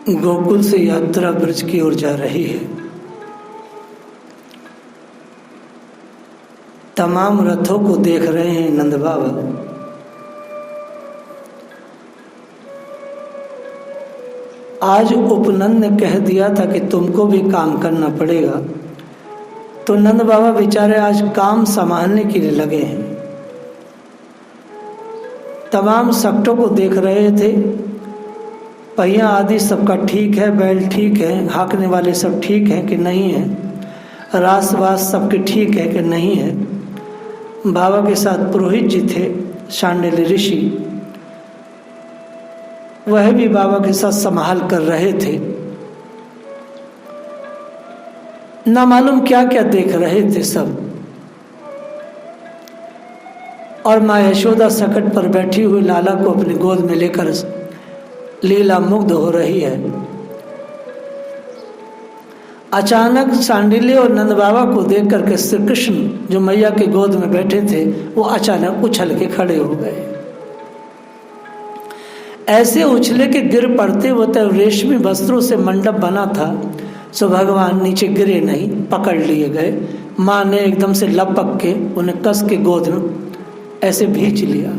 गोकुल से यात्रा ब्रज की ओर जा रही है। तमाम रथों को देख रहे हैं नंद बाबा। आज उपनंद ने कह दिया था कि तुमको भी काम करना पड़ेगा, तो नंद बाबा बेचारे आज काम संभालने के लिए लगे हैं। तमाम सकटों को देख रहे थे, पहिया आदि सबका ठीक है, बैल ठीक है, हाँकने वाले सब ठीक हैं कि नहीं है, रास वास सबके ठीक है कि नहीं है। बाबा के साथ पुरोहित जी थे, शांडिल्य ऋषि, वह भी बाबा के साथ संभाल कर रहे थे। ना मालूम क्या क्या देख रहे थे सब। और माँ यशोदा सकट पर बैठी हुई लाला को अपनी गोद में लेकर लीला मुग्ध हो रही है। अचानक शांडिल्य और नंद बाबा को देख करके श्री कृष्ण जो मैया के गोद में बैठे थे वो अचानक उछल के खड़े हो गए। ऐसे उछले के गिर पड़ते वो तो रेशमी वस्त्रों से मंडप बना था, सो भगवान नीचे गिरे नहीं, पकड़ लिए गए। माँ ने एकदम से लपक के उन्हें कस के गोद में ऐसे भींच लिया।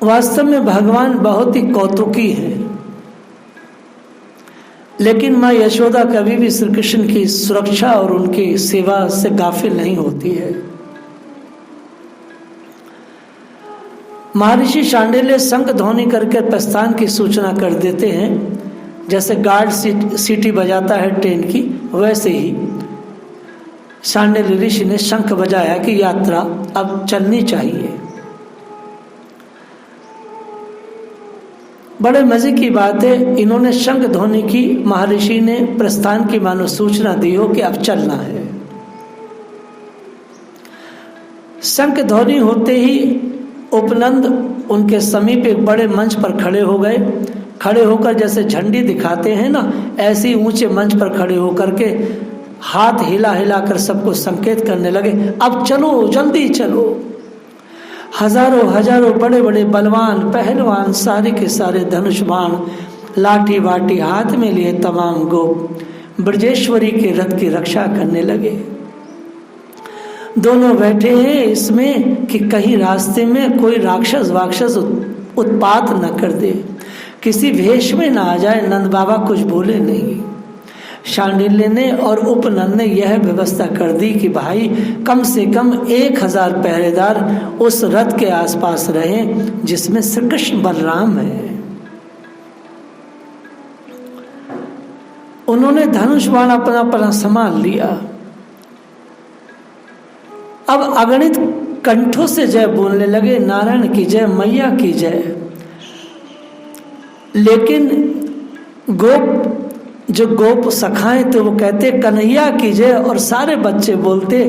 वास्तव में भगवान बहुत ही कौतुकी है, लेकिन माँ यशोदा कभी भी श्री कृष्ण की सुरक्षा और उनकी सेवा से गाफिल नहीं होती है। महर्षि शांडिल्य शंख ध्वनि करके प्रस्थान की सूचना कर देते हैं। जैसे गार्ड सीटी बजाता है ट्रेन की, वैसे ही शांडिल्य ऋषि ने शंख बजाया कि यात्रा अब चलनी चाहिए। बड़े मजे की बात है, इन्होंने शंख ध्वनि की, महर्षि ने प्रस्थान की मानो सूचना दी हो कि अब चलना है। शंख ध्वनि होते ही उपनंद उनके समीप एक बड़े मंच पर खड़े हो गए। खड़े होकर जैसे झंडी दिखाते हैं ना, ऐसे ही ऊंचे मंच पर खड़े होकर के हाथ हिला हिला कर सबको संकेत करने लगे, अब चलो, जल्दी चलो। हजारों हजारों बड़े बड़े बलवान पहलवान सारे के सारे धनुष बाण लाठी वाटी हाथ में लिए तमाम गोप ब्रजेश्वरी के रथ की रक्षा करने लगे। दोनों बैठे हैं इसमें कि कहीं रास्ते में कोई राक्षस वाक्षस उत्पात न कर दे, किसी भेष में ना आ जाए। नंद बाबा कुछ बोले नहीं। शांडिल्य ने और उपनंद ने यह व्यवस्था कर दी कि भाई कम से कम 1000 पहरेदार उस रथ के आसपास रहे जिसमें श्री कृष्ण बलराम है। उन्होंने धनुष बाण अपना अपना संभाल लिया। अब अगणित कंठों से जय बोलने लगे, नारायण की जय, मैया की जय। लेकिन गोप सखाएं तो वो कहते कन्हैया की जय, और सारे बच्चे बोलते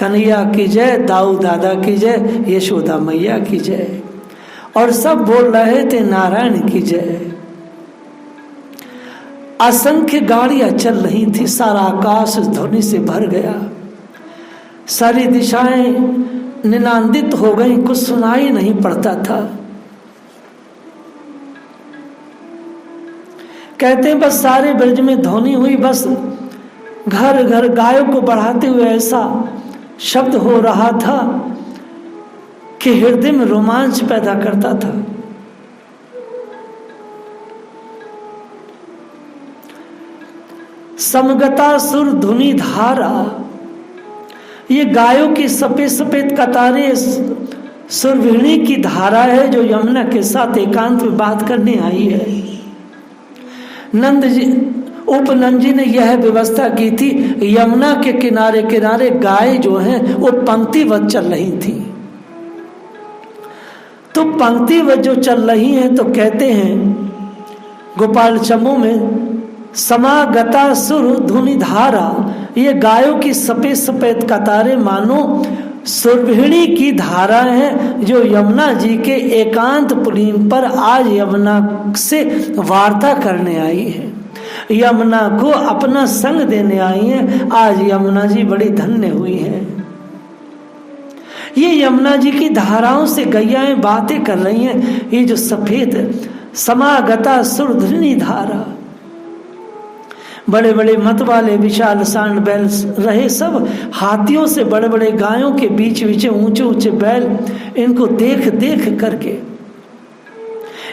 कन्हैया की जय, दाऊ दादा की जय, यशोदा मैया की जय। और सब बोल रहे थे नारायण की जय। असंख्य गाड़ियां चल रही थी, सारा आकाश ध्वनि से भर गया, सारी दिशाएं निनादित हो गई, कुछ सुनाई नहीं पड़ता था। कहते हैं बस सारे ब्रज में ध्वनि हुई, बस घर घर गायों को बढ़ाते हुए ऐसा शब्द हो रहा था कि हृदय में रोमांच पैदा करता था। समगता सुर धुनि धारा, ये गायों की सफेद सफेद कतारें सुरवीणी की धारा है जो यमुना के साथ एकांत में बात करने आई है। उपनंद जी ने यह व्यवस्था की थी, यमुना के किनारे किनारे गाय जो हैं वो पंक्तिवत चल रही थी। तो पंक्तिवत जो चल रही हैं तो कहते हैं गोपाल चमू में समागता सुर धुनि धारा, ये गायों की सफेद सफेद कतारें मानो सुरभिणी की धारा है जो यमुना जी के एकांत पुलीन पर आज यमुना से वार्ता करने आई है, यमुना को अपना संग देने आई है। आज यमुना जी बड़ी धन्य हुई है। ये यमुना जी की धाराओं से गैयाएं बातें कर रही हैं। ये जो सफेद समागता सुरधृणी धारा, बड़े बड़े मत वाले विशाल सांड बैल रहे सब, हाथियों से बड़े बड़े गायों के बीच बीच ऊंचे ऊंचे बैल, इनको देख देख करके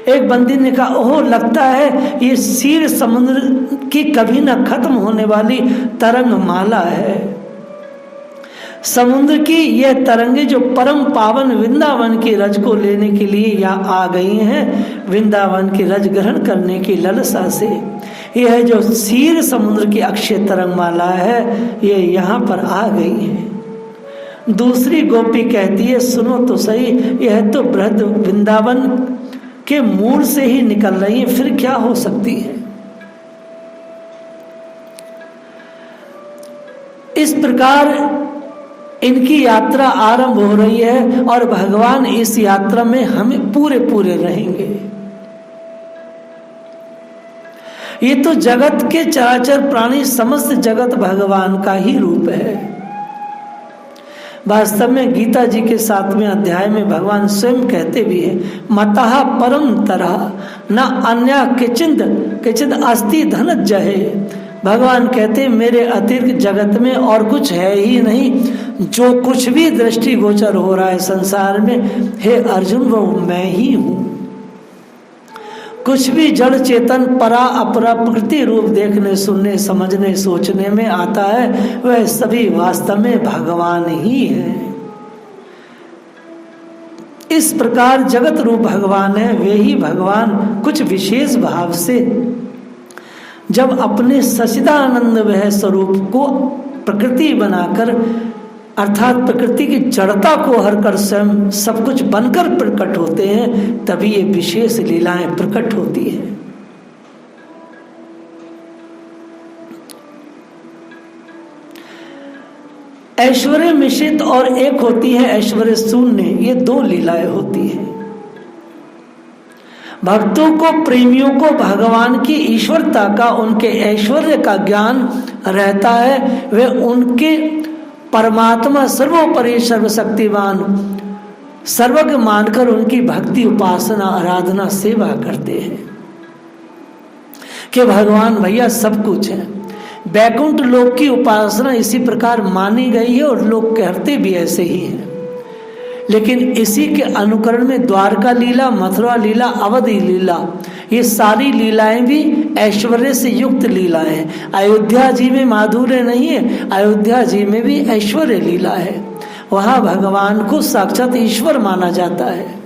एक बंदी ने कहा, ओह लगता है ये क्षीर समुद्र की कभी न खत्म होने वाली तरंग माला है। समुद्र की यह तरंगे जो परम पावन वृंदावन की रज को लेने के लिए यहाँ आ गई हैं, वृंदावन की रज ग्रहण करने की ललसा से, यह जो क्षीर समुद्र की अक्षय तरंग माला है, ये यहाँ पर आ गई है। दूसरी गोपी कहती है, सुनो तो सही, यह तो बृहद वृंदावन के मूल से ही निकल रही है, फिर क्या हो सकती है। इस प्रकार इनकी यात्रा आरंभ हो रही है और भगवान इस यात्रा में हमें पूरे पूरे रहेंगे। ये तो जगत के चराचर प्राणी, समस्त जगत भगवान का ही रूप है। वास्तव में गीता जी के 7वें अध्याय में भगवान स्वयं कहते भी हैं, मतः परम तरह न अन्य किंचिद अस्ति धनंजय। भगवान कहते मेरे अतिरिक्त जगत में और कुछ है ही नहीं। जो कुछ भी दृष्टि गोचर हो रहा है संसार में, हे अर्जुन, वो मैं ही हूँ। कुछ भी जड़ चेतन परा अपरा प्रकृति रूप देखने, सुनने, समझने, सोचने में आता है, वह सभी वास्तव में भगवान ही है। इस प्रकार जगत रूप भगवान है। वे ही भगवान कुछ विशेष भाव से जब अपने सच्चिदानंद वह स्वरूप को प्रकृति बनाकर, अर्थात प्रकृति की जड़ता को हर कर स्वयं सब कुछ बनकर प्रकट होते हैं, तभी ये विशेष लीलाएं प्रकट होती है। ऐश्वर्य मिश्रित और एक होती है ऐश्वर्य शून्य, ये दो लीलाएं होती हैं। भक्तों को, प्रेमियों को भगवान की ईश्वरता का, उनके ऐश्वर्य का ज्ञान रहता है। वे उनके परमात्मा सर्वोपरि सर्वशक्तिमान सर्वज्ञ मानकर उनकी भक्ति, उपासना, आराधना, सेवा करते हैं कि भगवान भैया सब कुछ है। वैकुंठ लोक की उपासना इसी प्रकार मानी गई है और लोग कहते भी ऐसे ही हैं। लेकिन इसी के अनुकरण में द्वारका लीला, मथुरा लीला, अवधि लीला, ये सारी लीलाएं भी ऐश्वर्य से युक्त लीलाएं हैं। अयोध्या जी में माधुर्य नहीं है, अयोध्या जी में भी ऐश्वर्य लीला है। वहां भगवान को साक्षात ईश्वर माना जाता है।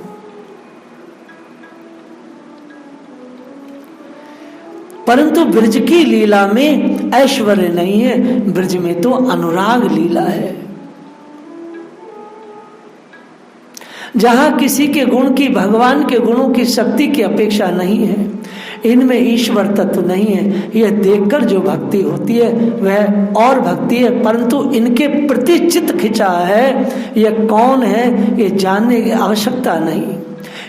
परंतु ब्रज की लीला में ऐश्वर्य नहीं है, ब्रज में तो अनुराग लीला है। जहां किसी के गुण की, भगवान के गुणों की, शक्ति की अपेक्षा नहीं है, इनमें ईश्वर तत्व नहीं है, यह देखकर जो भक्ति होती है वह और भक्ति है। परंतु इनके प्रति चित्त खिंचा है, यह कौन है ये जानने की आवश्यकता नहीं।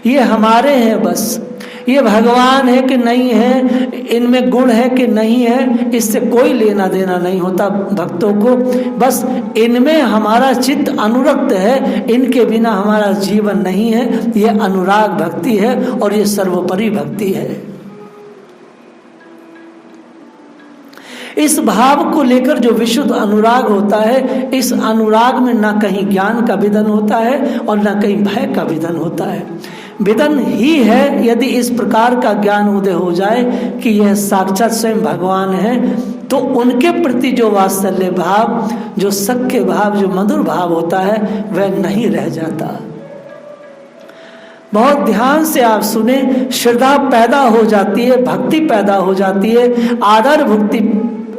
ये हमारे हैं बस, ये भगवान है कि नहीं है, इनमें गुण है कि नहीं है, इससे कोई लेना देना नहीं होता भक्तों को। बस इनमें हमारा चित्त अनुरक्त है, इनके बिना हमारा जीवन नहीं है। ये अनुराग भक्ति है और ये सर्वोपरि भक्ति है। इस भाव को लेकर जो विशुद्ध अनुराग होता है, इस अनुराग में ना कहीं ज्ञान का विधन होता है और ना कहीं भय का विधन होता है। विधन ही है यदि इस प्रकार का ज्ञान उदय हो जाए कि यह साक्षात स्वयं भगवान है, तो उनके प्रति जो वात्सल्य भाव, जो सख्य भाव, जो मधुर भाव होता है, वह नहीं रह जाता। बहुत ध्यान से आप सुने, श्रद्धा पैदा हो जाती है, भक्ति पैदा हो जाती है,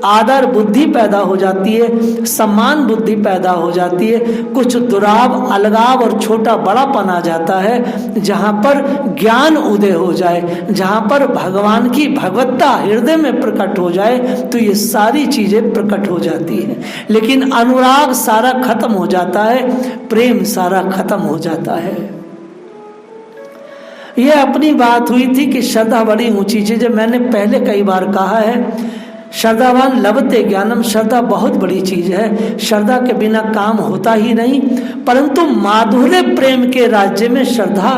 आदर बुद्धि पैदा हो जाती है, सम्मान बुद्धि पैदा हो जाती है, कुछ दुराव, अलगाव और छोटा बड़ापन आ जाता है। जहाँ पर ज्ञान उदय हो जाए, जहाँ पर भगवान की भगवत्ता हृदय में प्रकट हो जाए, तो ये सारी चीजें प्रकट हो जाती है। लेकिन अनुराग सारा खत्म हो जाता है, प्रेम सारा खत्म हो जाता है। यह अपनी बात हुई थी कि श्रद्धा बड़ी ऊंची चीज है। मैंने पहले कई बार कहा है, श्रद्धावान लभते ज्ञानम, श्रद्धा बहुत बड़ी चीज है, श्रद्धा के बिना काम होता ही नहीं। परंतु माधुर्य प्रेम के राज्य में श्रद्धा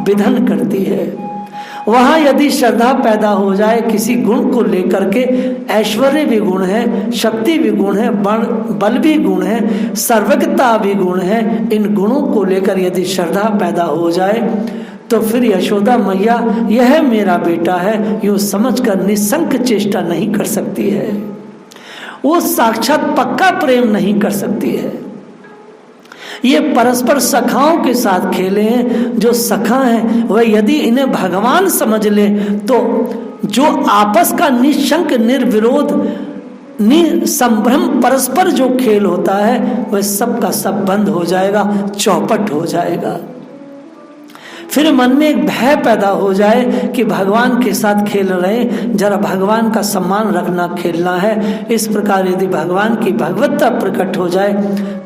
विधन करती है। वहां यदि श्रद्धा पैदा हो जाए किसी गुण को लेकर के, ऐश्वर्य भी गुण है, शक्ति भी गुण है, बल भी गुण है, सर्वज्ञता भी गुण है, इन गुणों को लेकर यदि श्रद्धा पैदा हो जाए तो फिर यशोदा मैया यह मेरा बेटा है यूं समझकर निसंक चेष्टा नहीं कर सकती है। वो साक्षात पक्का प्रेम नहीं कर सकती है। ये परस्पर सखाओं के साथ खेले हैं। जो सखा हैं वह यदि इन्हें भगवान समझ ले तो जो आपस का निशंक निर्विरोध निसंभ्रम परस्पर जो खेल होता है वह सब का सब बंद हो जाएगा, चौपट हो जाएगा। फिर मन में एक भय पैदा हो जाए कि भगवान के साथ खेल रहे, जरा भगवान का सम्मान रखना, खेलना है। इस प्रकार यदि भगवान की भगवत्ता प्रकट हो जाए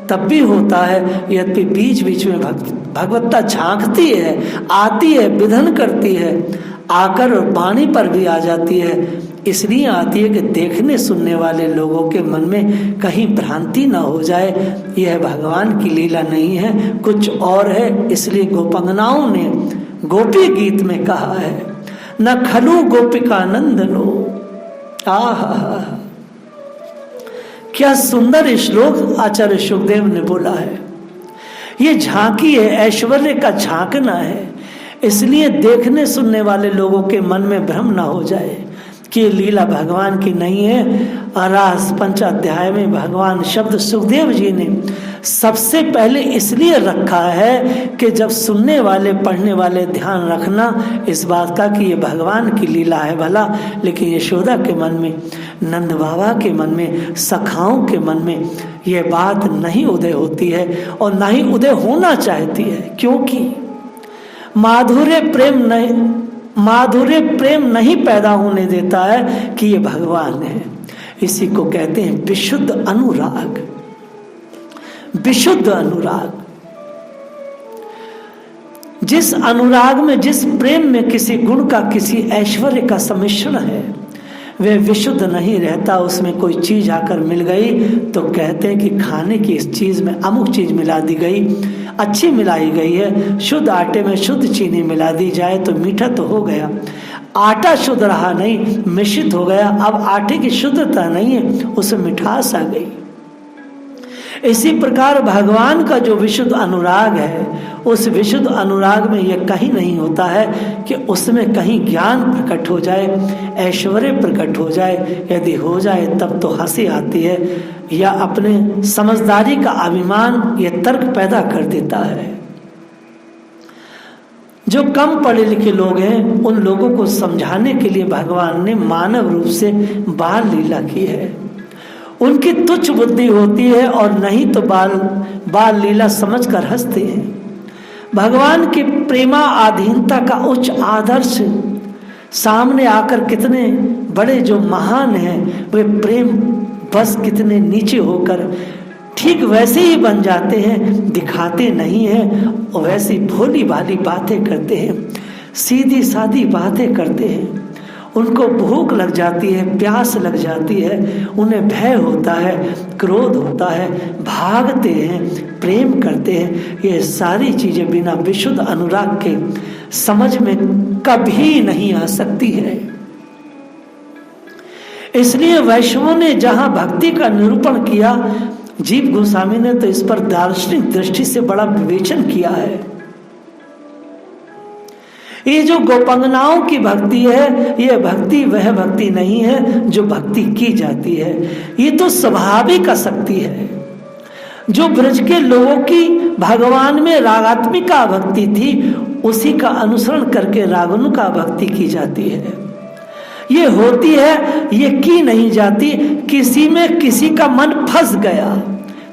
तब भी होता है, यदि बीच बीच में भगवत्ता झांकती है, आती है, विधन करती है, आकर वाणी पर भी आ जाती है। इसलिए आती है कि देखने सुनने वाले लोगों के मन में कहीं भ्रांति ना हो जाए, यह भगवान की लीला नहीं है, कुछ और है। इसलिए गोपांगनाओं ने गोपी गीत में कहा है, न खलु गोपिकानंदनो। आहा, क्या सुंदर श्लोक आचार्य सुखदेव ने बोला है। ये झांकी है, ऐश्वर्य का झांकना है। इसलिए देखने सुनने वाले लोगों के मन में भ्रम ना हो जाए कि ये लीला भगवान की नहीं है। आरास पंचाध्याय में भगवान शब्द सुखदेव जी ने सबसे पहले इसलिए रखा है कि जब सुनने वाले पढ़ने वाले ध्यान रखना इस बात का कि ये भगवान की लीला है भला, लेकिन यशोदा के मन में, नंद बाबा के मन में, सखाओं के मन में ये बात नहीं उदय होती है और ना ही उदय होना चाहती है। क्योंकि माधुर्य प्रेम नहीं पैदा होने देता है कि ये भगवान है। इसी को कहते हैं विशुद्ध अनुराग। विशुद्ध अनुराग, जिस अनुराग में, जिस प्रेम में किसी गुण का, किसी ऐश्वर्य का सम्मिश्रण है, वह विशुद्ध नहीं रहता। उसमें कोई चीज आकर मिल गई तो कहते हैं कि खाने की इस चीज में अमुक चीज मिला दी गई, अच्छी मिलाई गई है। शुद्ध आटे में शुद्ध चीनी मिला दी जाए तो मीठा तो हो गया, आटा शुद्ध रहा नहीं, मिश्रित हो गया। अब आटे की शुद्धता नहीं है, उसमें मिठास आ गई। इसी प्रकार भगवान का जो विशुद्ध अनुराग है, उस विशुद्ध अनुराग में यह कहीं नहीं होता है कि उसमें कहीं ज्ञान प्रकट हो जाए, ऐश्वर्य प्रकट हो जाए। यदि हो जाए तब तो हंसी आती है या अपने समझदारी का अभिमान यह तर्क पैदा कर देता है। जो कम पढ़े लिखे लोग हैं उन लोगों को समझाने के लिए भगवान ने मानव रूप से बाल लीला की है। उनकी तुच्छ बुद्धि होती है और नहीं तो बाल लीला समझकर हंसते हैं। भगवान की प्रेमा आधीनता का उच्च आदर्श सामने आकर कितने बड़े जो महान हैं वे प्रेम बस कितने नीचे होकर ठीक वैसे ही बन जाते हैं, दिखाते नहीं हैं और वैसी भोली भाली बातें करते हैं, सीधी सादी बातें करते हैं। उनको भूख लग जाती है, प्यास लग जाती है, उन्हें भय होता है, क्रोध होता है, भागते हैं, प्रेम करते हैं। ये सारी चीजें बिना विशुद्ध अनुराग के समझ में कभी नहीं आ सकती है। इसलिए वैष्णवों ने जहां भक्ति का निरूपण किया, जीव गोस्वामी ने तो इस पर दार्शनिक दृष्टि से बड़ा विवेचन किया है। ये जो गोपांगनाओं की भक्ति है, ये भक्ति वह भक्ति नहीं है जो भक्ति की जाती है। ये तो स्वाभाविक शक्ति है। जो ब्रज के लोगों की भगवान में रागात्मिका भक्ति थी, उसी का अनुसरण करके रागानुगा भक्ति की जाती है। ये होती है, ये की नहीं जाती। किसी में किसी का मन फंस गया,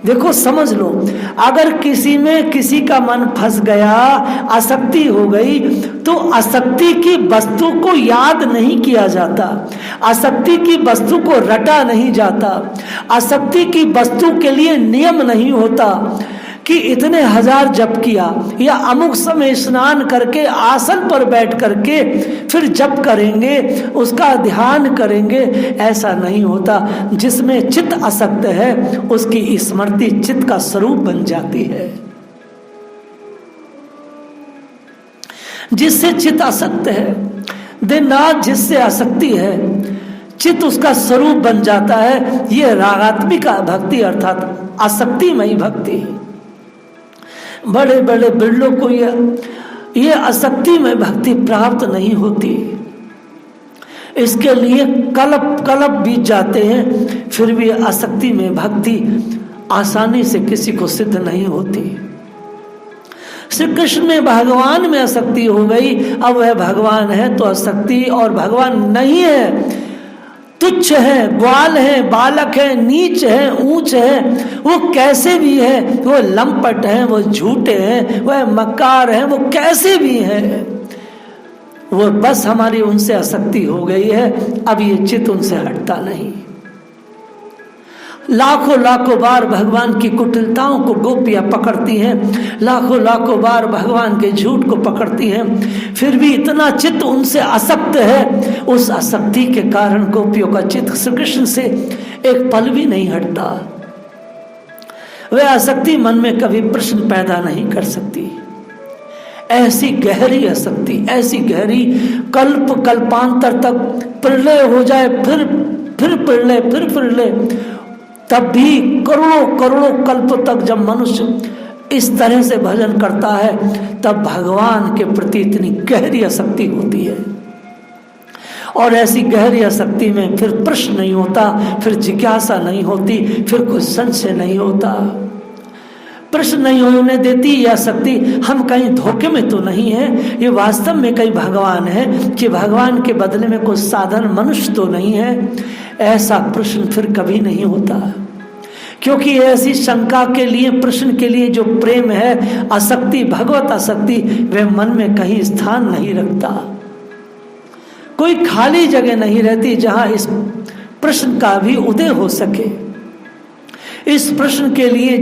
देखो समझ लो, अगर किसी में किसी का मन फंस गया, आसक्ति हो गई, तो आसक्ति की वस्तु को याद नहीं किया जाता, आसक्ति की वस्तु को रटा नहीं जाता, आसक्ति की वस्तु के लिए नियम नहीं होता। कि इतने हजार जप किया या अमुक समय स्नान करके आसन पर बैठ करके फिर जप करेंगे, उसका ध्यान करेंगे, ऐसा नहीं होता। जिसमें चित्त आसक्त है उसकी स्मृति चित्त का स्वरूप बन जाती है। जिससे चित्त आसक्त है, दिन रात जिससे आसक्ति है, चित्त उसका स्वरूप बन जाता है। ये रागात्मिक भक्ति अर्थात आसक्तिमयी भक्ति। बड़े बड़े बिरलों को ये आसक्तिमय भक्ति प्राप्त नहीं होती। इसके लिए कल्प कल्प बीत जाते हैं, फिर भी आसक्ति में भक्ति आसानी से किसी को सिद्ध नहीं होती। श्री कृष्ण में भगवान में आसक्ति हो गई, अब वह भगवान है तो आसक्ति, और भगवान नहीं है, तुच्छ है, ग्वाल है, बालक है, नीच है, ऊंच है, वो कैसे भी है, वो लंपट है, वो झूठे हैं, वह मक्कार है, वो कैसे भी है, वो बस हमारी उनसे आसक्ति हो गई है। अब ये चित्त उनसे हटता नहीं। लाखों लाखों बार भगवान की कुटिलताओं को गोपियां पकड़ती हैं, लाखों लाखों बार भगवान के झूठ को पकड़ती हैं, फिर भी इतना चित्त उनसे आसक्त है। उस आसक्ति के कारण गोपियों का चित्त श्री कृष्ण से एक पल भी नहीं हटता। वह आसक्ति मन में कभी प्रश्न पैदा नहीं कर सकती। ऐसी गहरी आसक्ति, ऐसी गहरी, कल्प कल्पांतर तक प्रलय हो जाए, फिर प्रलय, फिर प्रलय, तब भी करोड़ों करोड़ों कल्प तक जब मनुष्य इस तरह से भजन करता है, तब भगवान के प्रति इतनी गहरी आसक्ति होती है। और ऐसी गहरी आसक्ति में फिर प्रश्न नहीं होता, फिर जिज्ञासा नहीं होती, फिर कोई संशय नहीं होता। प्रश्न नहीं होने देती यह आसक्ति, हम कहीं धोखे में तो नहीं है, ये वास्तव में कहीं भगवान है कि भगवान के बदले में कोई साधारण मनुष्य तो नहीं है, ऐसा प्रश्न फिर कभी नहीं होता। क्योंकि ऐसी शंका के लिए, प्रश्न के लिए जो प्रेम है, आसक्ति, भगवत आसक्ति, वह मन में कहीं स्थान नहीं रखता। कोई खाली जगह नहीं रहती जहां इस प्रश्न का भी उदय हो सके। इस प्रश्न के लिए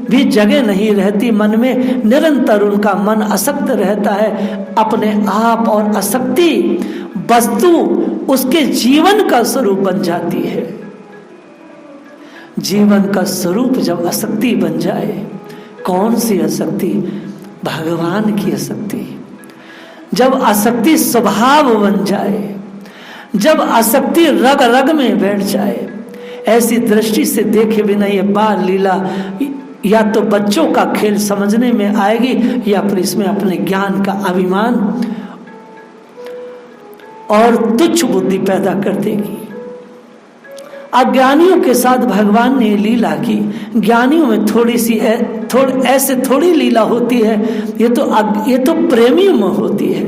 भी जगह नहीं रहती मन में, निरंतर उनका मन आसक्त रहता है अपने आप, और आसक्ति वस्तु उसके जीवन का स्वरूप बन जाती है। जीवन का स्वरूप जब आसक्ति बन जाए, कौन सी आसक्ति? भगवान की आसक्ति। जब आसक्ति स्वभाव बन जाए, जब आसक्ति रग रग में बैठ जाए, ऐसी दृष्टि से देखे बिना ये बाल लीला या तो बच्चों का खेल समझने में आएगी, या फिर इसमें अपने ज्ञान का अभिमान और तुच्छ बुद्धि पैदा कर देगी। अज्ञानियों के साथ भगवान ने लीला की, ज्ञानियों में ऐसे थोड़ी लीला होती है, ये तो प्रेमियों में होती है।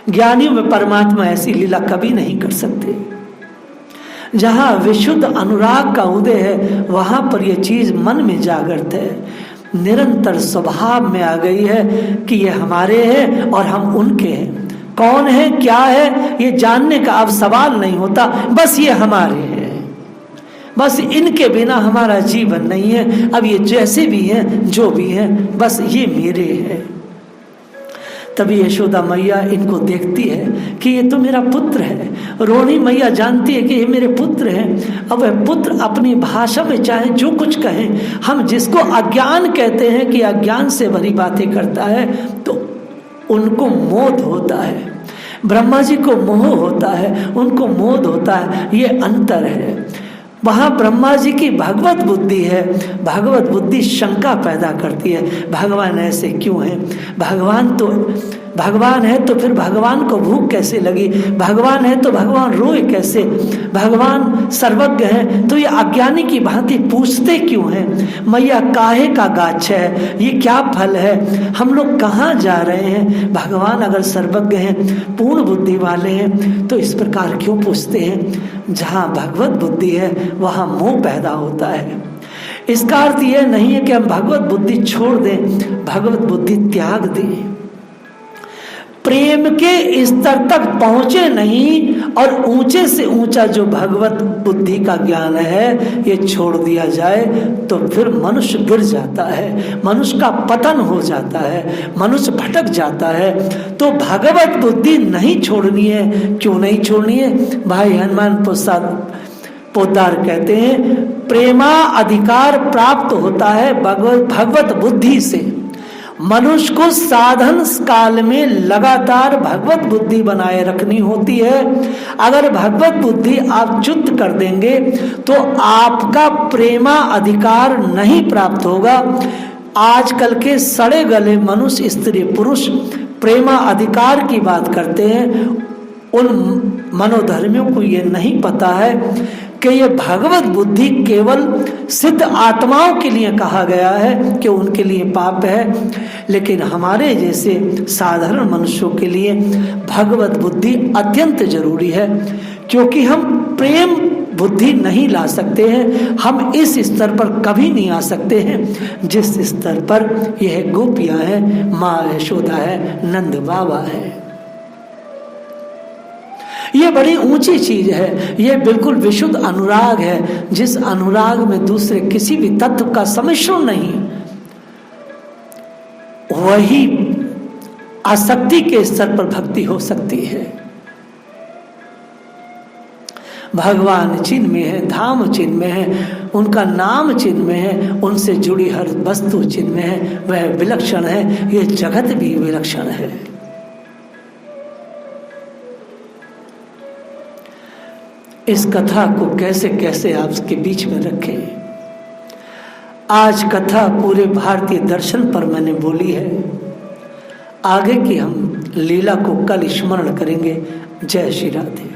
ज्ञानियों में परमात्मा ऐसी लीला कभी नहीं कर सकते। जहां विशुद्ध अनुराग का उदय है, वहां पर यह चीज मन में जागृत है, निरंतर स्वभाव में आ गई है कि ये हमारे हैं और हम उनके हैं। कौन है, क्या है, ये जानने का अब सवाल नहीं होता, बस ये हमारे हैं, बस इनके बिना हमारा जीवन नहीं है। अब ये जैसे भी हैं, जो भी हैं, बस ये मेरे हैं। तभी यशोदा मैया इनको देखती है कि ये तो मेरा पुत्र है। रोहिणी मैया जानती है कि ये मेरे पुत्र हैं। अब वह पुत्र अपनी भाषा में चाहे जो कुछ कहें, हम जिसको अज्ञान कहते हैं कि अज्ञान से भरी बातें करता है, तो उनको मोद होता है। ब्रह्मा जी को मोह होता है, उनको मोद होता है। ये अंतर है। वहाँ ब्रह्मा जी की भगवत बुद्धि है, भगवत बुद्धि शंका पैदा करती है, भगवान ऐसे क्यों हैं? भगवान है तो फिर भगवान को भूख कैसे लगी? भगवान है तो भगवान रोए कैसे? भगवान सर्वज्ञ है तो ये अज्ञानी की भांति पूछते क्यों हैं? मैया काहे का गाछ है, ये क्या फल है, हम लोग कहाँ जा रहे हैं? भगवान अगर सर्वज्ञ हैं, पूर्ण बुद्धि वाले हैं, तो इस प्रकार क्यों पूछते हैं? जहाँ भगवत बुद्धि है वहाँ मोह पैदा होता है। इसका अर्थ यह नहीं है कि हम भगवत बुद्धि छोड़ दें, भगवत बुद्धि त्याग दें। प्रेम के स्तर तक पहुंचे नहीं और ऊंचे से ऊंचा जो भगवत बुद्धि का ज्ञान है ये छोड़ दिया जाए तो फिर मनुष्य गिर जाता है, मनुष्य का पतन हो जाता है, मनुष्य भटक जाता है। तो भगवत बुद्धि नहीं छोड़नी है। क्यों नहीं छोड़नी है? भाई हनुमान पोद्दार कहते हैं प्रेमा अधिकार प्राप्त होता है भगवत बुद्धि से। मनुष्य को साधन काल में लगातार भगवत बुद्धि बनाए रखनी होती है। अगर भगवत बुद्धि आप च्युत कर देंगे तो आपका प्रेमा अधिकार नहीं प्राप्त होगा। आजकल के सड़े गले मनुष्य स्त्री पुरुष प्रेमा अधिकार की बात करते हैं। उन मनोधर्मियों को ये नहीं पता है कि ये भगवत बुद्धि केवल सिद्ध आत्माओं के लिए कहा गया है कि उनके लिए पाप है, लेकिन हमारे जैसे साधारण मनुष्यों के लिए भगवत बुद्धि अत्यंत जरूरी है। क्योंकि हम प्रेम बुद्धि नहीं ला सकते हैं, हम इस स्तर पर कभी नहीं आ सकते हैं जिस स्तर पर यह गोपियां हैं, माँ यशोदा है, नंद बाबा है। ये बड़ी ऊंची चीज है, ये बिल्कुल विशुद्ध अनुराग है, जिस अनुराग में दूसरे किसी भी तत्व का सम्मिश्रण नहीं। वही आसक्ति के स्तर पर भक्ति हो सकती है। भगवान चिन्ह में है, धाम चिन्ह में है, उनका नाम चिन्ह में है, उनसे जुड़ी हर वस्तु चिन्ह में है, वह विलक्षण है। ये जगत भी विलक्षण है। इस कथा को कैसे कैसे आपके बीच में रखें। आज कथा पूरे भारतीय दर्शन पर मैंने बोली है, आगे की हम लीला को कल स्मरण करेंगे। जय श्री राधे।